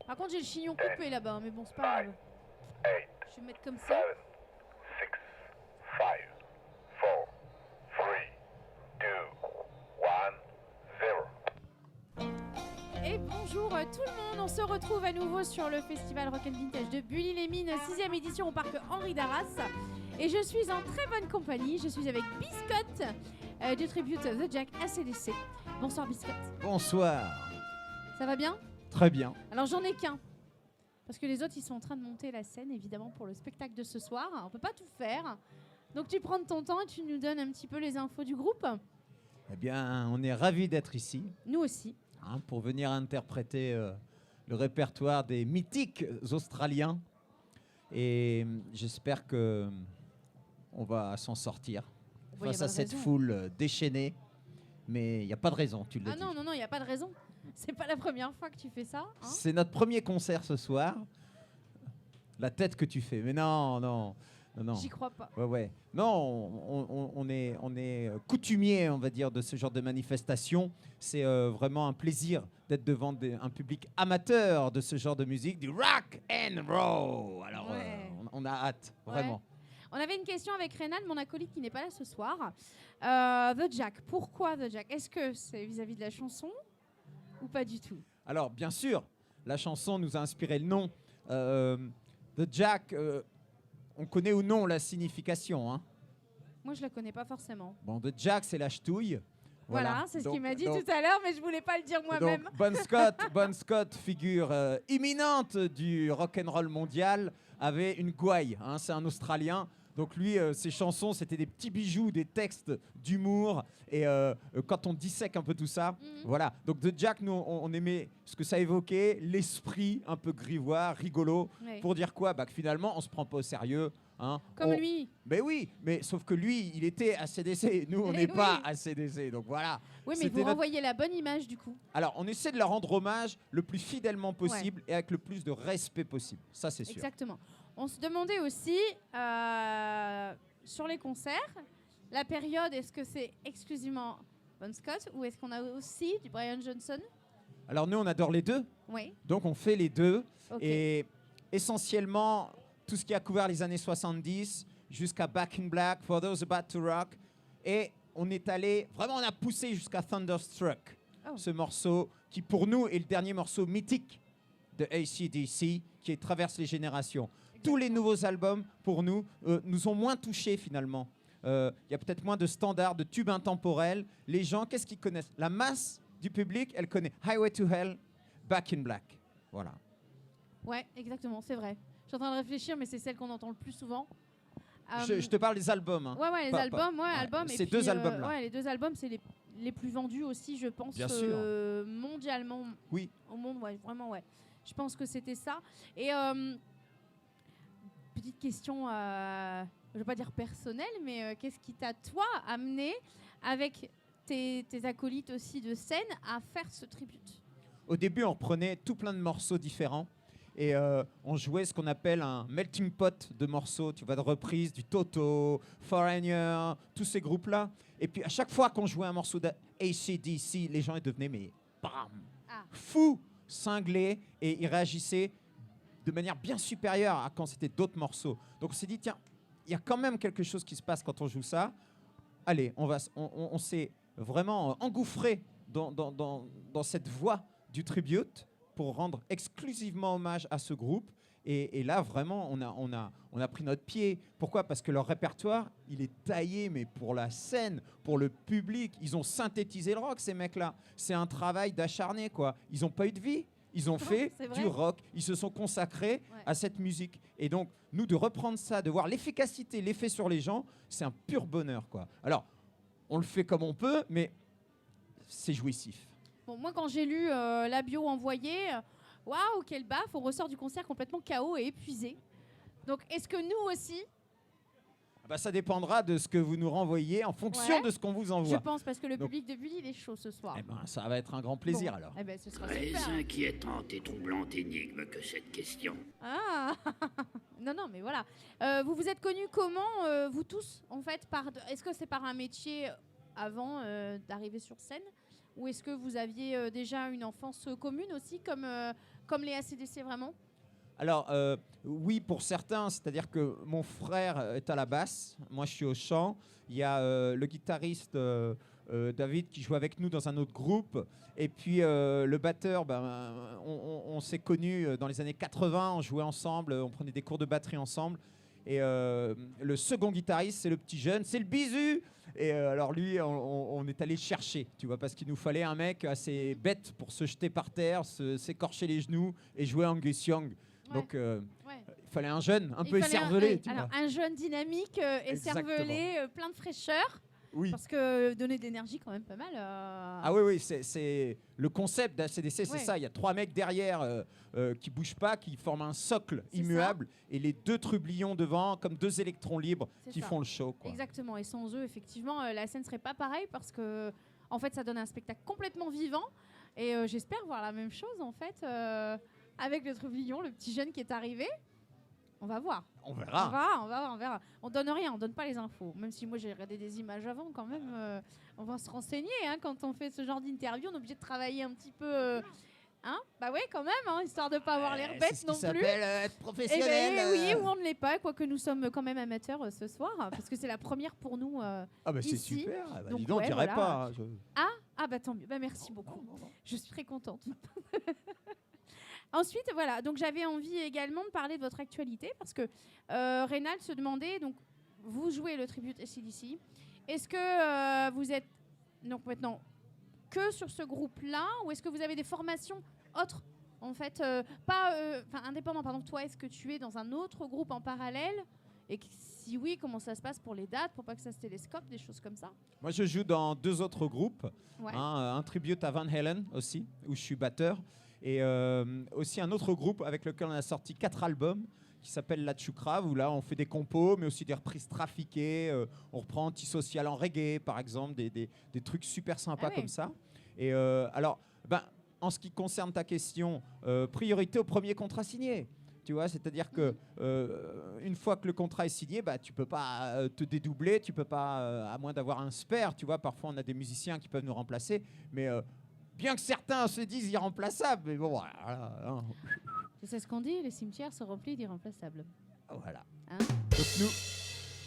Par contre, j'ai le chignon coupé là-bas, mais bon, c'est pas grave. Je vais me mettre comme ça. 7, 6, 5, 4, 3, 2, 1, 0. Et bonjour tout le monde, on se retrouve à nouveau sur le festival Rock & Vintage de Bully-les-Mines, 6ème édition au parc Henri d'Arras. Et je suis en très bonne compagnie, je suis avec Biscotte du tribute The Jack ACDC. Bonsoir Biscotte. Bonsoir. Ça va bien? Très bien. Alors j'en ai qu'un, parce que les autres ils sont en train de monter la scène évidemment pour le spectacle de ce soir. On peut pas tout faire, donc tu prends ton temps et tu nous donnes un petit peu les infos du groupe. Eh bien, on est ravis d'être ici Nous aussi. pour venir interpréter le répertoire des mythiques Australiens. Et j'espère que on va s'en sortir Bon, face y a pas à de cette raison. foule déchaînée. Mais il n'y a pas de raison, tu l'as Ah dit. non, il n'y a pas de raison. C'est pas la première fois que tu fais ça. Hein. C'est notre premier concert ce soir. La tête que tu fais. Mais non. J'y crois pas. Ouais. Non, on est coutumier, on va dire, de ce genre de manifestation. C'est vraiment un plaisir d'être devant un public amateur de ce genre de musique, du rock and roll. Alors, Ouais. on a hâte, vraiment. On avait une question avec Reynald, mon acolyte qui n'est pas là ce soir. The Jack, pourquoi The Jack? Est-ce que c'est vis-à-vis de la chanson ou pas du tout? Alors, bien sûr, la chanson nous a inspiré le nom. The Jack, on connaît ou non la signification, hein? Moi, je la connais pas forcément. Bon, The Jack, c'est la ch'touille. Voilà, c'est ce qu'il m'a dit donc- tout à l'heure, mais je voulais pas le dire moi-même. Donc, Bon Scott, figure imminente du rock'n'roll mondial, avait une gouaille. Hein, c'est un Australien. Donc lui, ses chansons, c'était des petits bijoux, des textes d'humour. Et quand on dissèque un peu tout ça, voilà. Donc The Jack, nous, on aimait ce que ça évoquait, l'esprit un peu grivois, rigolo. Ouais. Pour dire quoi? Que finalement, on se prend pas au sérieux. Hein. Comme lui. Mais oui, mais sauf que lui, il était ACDC. Nous, on n'est Oui. pas ACDC. Donc voilà. Oui, mais C'était vous notre- renvoyez la bonne image du coup. Alors, on essaie de leur rendre hommage le plus fidèlement possible et avec le plus de respect possible. Ça, c'est sûr. Exactement. On se demandait aussi sur les concerts, la période, est-ce que c'est exclusivement Bon Scott ou est-ce qu'on a aussi du Brian Johnson? Alors, nous, on adore les deux. Oui. Donc, on fait les deux. Ok. Et essentiellement, tout ce qui a couvert les années 70 jusqu'à Back in Black, For Those About to Rock. Et on est allé, vraiment, on a poussé jusqu'à Thunderstruck. Oh. Ce morceau qui, pour nous, est le dernier morceau mythique de AC/DC qui traverse les générations. Tous les nouveaux albums, pour nous, nous ont moins touchés finalement. Il y a peut-être moins de standards, de tubes intemporels. Les gens, qu'est-ce qu'ils connaissent? La masse du public, elle connaît Highway to Hell, Back in Black. Voilà. Ouais, exactement, c'est vrai. Je suis en train de réfléchir, mais c'est celle qu'on entend le plus souvent. Je te parle des albums. Hein. Ouais, les albums, albums. Ces et deux puis, albums-là. Ouais, les deux albums, c'est les plus vendus aussi, je pense, Bien sûr. mondialement. Oui. Au monde, ouais, vraiment, ouais. Je pense que c'était ça. Et petite question, je ne vais pas dire personnelle, mais qu'est-ce qui t'a, toi, amené avec tes acolytes aussi de scène à faire ce tribute? Au début, on reprenait tout plein de morceaux différents et on jouait ce qu'on appelle un melting pot de morceaux, tu vois, de reprises, du Toto, Foreigner, tous ces groupes-là. Et puis à chaque fois qu'on jouait un morceau d'ACDC, les gens ils devenaient mais bam, fous, cinglés, et ils réagissaient de manière bien supérieure à quand c'était d'autres morceaux. Donc on s'est dit, tiens, il y a quand même quelque chose qui se passe quand on joue ça. Allez, on s'est vraiment engouffré dans cette voie du tribute pour rendre exclusivement hommage à ce groupe. Et là, vraiment, on a pris notre pied. Pourquoi? Parce que leur répertoire, il est taillé, mais pour la scène, pour le public. Ils ont synthétisé le rock, ces mecs-là. C'est un travail d'acharné, quoi. Ils n'ont pas eu de vie. Ils ont fait C'est vrai. du rock. Ils se sont consacrés à cette musique. Et donc, nous, de reprendre ça, de voir l'efficacité, l'effet sur les gens, c'est un pur bonheur, quoi. Alors, on le fait comme on peut, mais c'est jouissif. Bon, moi, quand j'ai lu la bio envoyée, waouh, quelle baffe, on ressort du concert complètement KO et épuisé. Donc, est-ce que nous aussi, Ça dépendra de ce que vous nous renvoyez en fonction de ce qu'on vous envoie. je pense, parce que le Donc- public de Bully, il est chaud ce soir. Ça va être un grand plaisir, Bon. alors. Eh ben, ce sera Très super. inquiétante et troublante énigme que cette question. Ah non, mais voilà. Vous vous êtes connus comment, vous tous, en fait, est-ce que c'est par un métier avant d'arriver sur scène? Ou est-ce que vous aviez déjà une enfance commune aussi, comme comme les AC/DC vraiment? Alors, oui, pour certains, c'est-à-dire que mon frère est à la basse, moi je suis au chant. Il y a le guitariste David qui joue avec nous dans un autre groupe. Et puis le batteur, on s'est connus dans les années 80, on jouait ensemble, on prenait des cours de batterie ensemble. Et le second guitariste, c'est le petit jeune, c'est le Bisu. Et alors lui, on est allé le chercher, tu vois, parce qu'il nous fallait un mec assez bête pour se jeter par terre, s'écorcher les genoux et jouer Angus Young. Donc, il fallait un jeune, un peu écervelé. Alors, un jeune dynamique, écervelé, plein de fraîcheur. Oui. Parce que donner de l'énergie, quand même, pas mal. Ah oui, c'est le concept d'ACDC, c'est ça. Il y a 3 mecs derrière qui bougent pas, qui forment un socle immuable, et les 2 trublions devant, comme 2 électrons libres, qui font le show. Quoi. Exactement. Et sans eux, effectivement, la scène serait pas pareille parce que, en fait, ça donne un spectacle complètement vivant. Et j'espère voir la même chose, en fait. Avec le trublion, le petit jeune qui est arrivé. On va voir. On verra. On verra. On donne rien, on donne pas les infos. Même si moi j'ai regardé des images avant, quand même, on va se renseigner. Quand on fait ce genre d'interview, on est obligé de travailler un petit peu. Bah ouais, quand même, histoire de pas avoir l'air bête non plus. Ça s'appelle être professionnel. Oui, ou on ne l'est pas, quoique nous sommes quand même amateurs ce soir, parce que c'est la première pour nous. C'est ici. super. Donc, dis donc, on dirait pas. Tant mieux. Merci beaucoup. Je suis très contente. Ensuite, voilà, donc j'avais envie également de parler de votre actualité parce que Reynald se demandait, donc vous jouez le tribute AC/DC. Est-ce que vous êtes donc maintenant que sur ce groupe-là ou est-ce que vous avez des formations autres en fait, indépendant, pardon, toi, est-ce que tu es dans un autre groupe en parallèle? Et si oui, comment ça se passe pour les dates, pour pas que ça se télescope, des choses comme ça? Moi, je joue dans 2 autres groupes. Ouais. Un tribute à Van Halen aussi, où je suis batteur. Et aussi un autre groupe avec lequel on a sorti 4 albums qui s'appelle La Tchoukra, où là on fait des compos mais aussi des reprises trafiquées. On reprend Antisocial en reggae par exemple, des trucs super sympas comme ça. Et alors, en ce qui concerne ta question, priorité au premier contrat signé. Tu vois, c'est-à-dire que une fois que le contrat est signé, tu peux pas te dédoubler, tu peux pas, à moins d'avoir un spare. Tu vois, parfois on a des musiciens qui peuvent nous remplacer, mais bien que certains se disent irremplaçables, mais bon, voilà. C'est ce qu'on dit, les cimetières se remplissent d'irremplaçables. Voilà. Donc nous.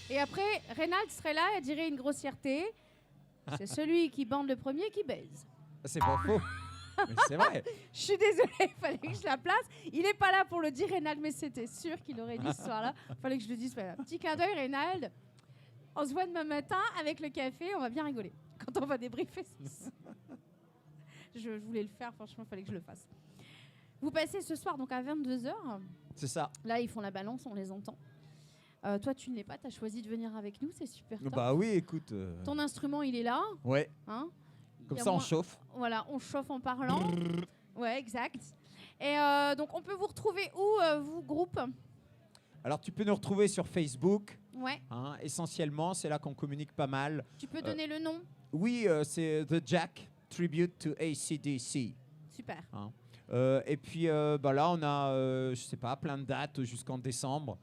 Et après, Reynald serait là et dirait une grossièreté. C'est celui qui bande le premier qui baise. C'est pas faux. Mais c'est vrai. Je suis désolée, il fallait que je la place. Il n'est pas là pour le dire, Reynald, mais c'était sûr qu'il aurait dit ce soir-là. Il fallait que je le dise. Voilà. Petit clin d'œil, Reynald. On se voit demain matin avec le café, on va bien rigoler. Quand on va débriefer. Je voulais le faire, franchement, il fallait que je le fasse. Vous passez ce soir donc à 22h. C'est ça. Là, ils font la balance, on les entend. Toi, tu ne l'es pas, tu as choisi de venir avec nous, c'est super top. Bah oui, écoute. Ton instrument, il est là. Ouais. Comme ça, on chauffe. Voilà, on chauffe en parlant. Ouais, exact. Et donc, on peut vous retrouver où, vous, groupe? Alors, tu peux nous retrouver sur Facebook. Ouais. Essentiellement, c'est là qu'on communique pas mal. Tu peux donner le nom? Oui, c'est The Jack Tribute to AC/DC. Super. Et puis là, on a, je sais pas, plein de dates jusqu'en décembre.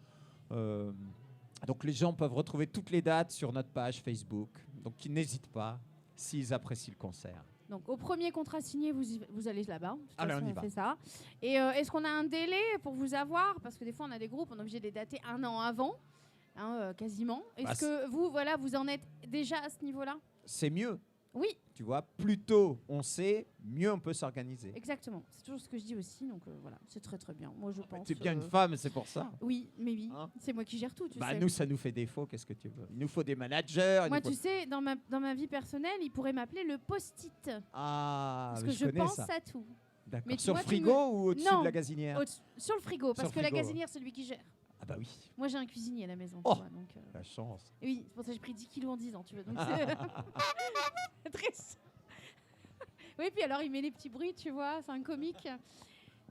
Donc les gens peuvent retrouver toutes les dates sur notre page Facebook. Donc ils n'hésitent pas s'ils apprécient le concert. Donc au premier contrat signé, vous allez là-bas. Allez, on y va. Fait ça. Et est-ce qu'on a un délai pour vous avoir? Parce que des fois, on a des groupes, on est obligé de les dater 1 an avant, quasiment. Est-ce que vous en êtes déjà à ce niveau-là? C'est mieux. Oui. Tu vois, plus tôt on sait, mieux on peut s'organiser. Exactement. C'est toujours ce que je dis aussi. Donc voilà, c'est très très bien. Moi, je pense. Tu es bien une femme, c'est pour ça. Oui, mais oui. C'est moi qui gère tout, tu sais. Nous, ça nous fait défaut. Qu'est-ce que tu veux? Il nous faut des managers. Moi, tu sais, dans ma vie personnelle, il pourrait m'appeler le post-it. Parce que je pense à tout. D'accord. Mais sur le frigo ou au-dessus de la gazinière? Sur le frigo, parce que la gazinière, c'est lui qui gère. Ah bah oui. Moi, j'ai un cuisinier à la maison. Oh, tu vois, donc, la chance. Oui, c'est pour ça que j'ai pris 10 kilos en 10 ans, tu vois. Donc c'est très... Oui, puis alors, il met les petits bruits, tu vois, c'est un comique.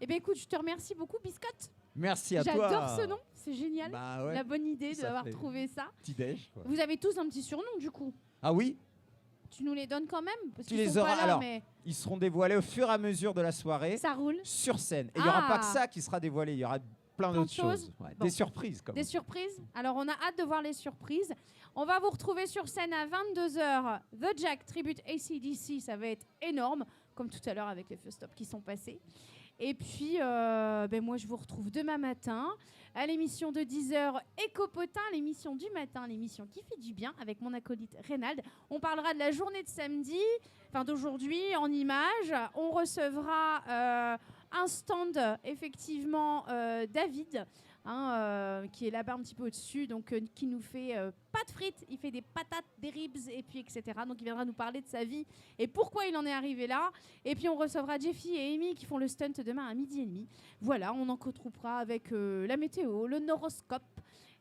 Eh bien, écoute, je te remercie beaucoup, Biscotte. Merci à toi. J'adore ce nom, c'est génial. Ouais. La bonne idée d'avoir trouvé ça. Petit déj, quoi. Vous avez tous un petit surnom, du coup? Ah oui? Tu nous les donnes quand même? Parce tu qu'ils les sont auras. pas là, Alors, mais... ils seront dévoilés au fur et à mesure de la soirée. Ça roule. Sur scène. Et il n'y aura pas que ça qui sera dévoilé. Il y aura plein d'autres choses. Ouais, bon. Des surprises, comme Des surprises. Alors, on a hâte de voir les surprises. On va vous retrouver sur scène à 22h. The Jack Tribute AC/DC, ça va être énorme, comme tout à l'heure avec les feux stop qui sont passés. Et puis, moi, je vous retrouve demain matin à l'émission de 10h Écopotin, l'émission du matin, l'émission qui fait du bien avec mon acolyte Reynald. On parlera de la journée de samedi, enfin d'aujourd'hui, en images. On recevra un stand, effectivement, David, qui est là-bas un petit peu au-dessus, donc qui nous fait pas de frites, il fait des patates, des ribs, et puis etc. Donc il viendra nous parler de sa vie et pourquoi il en est arrivé là. Et puis on recevra Jeffy et Amy qui font le stunt demain à 12h30. Voilà, on en retrouvera avec la météo, le horoscope.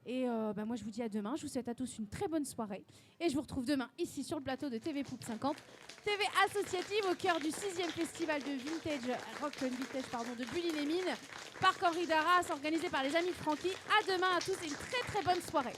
Et moi je vous dis à demain, je vous souhaite à tous une très bonne soirée. Et je vous retrouve demain ici sur le plateau de TV Poupe 50, TV associative au cœur du 6e festival de vintage, rock vintage de Bully-les-Mines, Parc Henri d'Arras, organisé par les amis Francky. À demain à tous et une très très bonne soirée.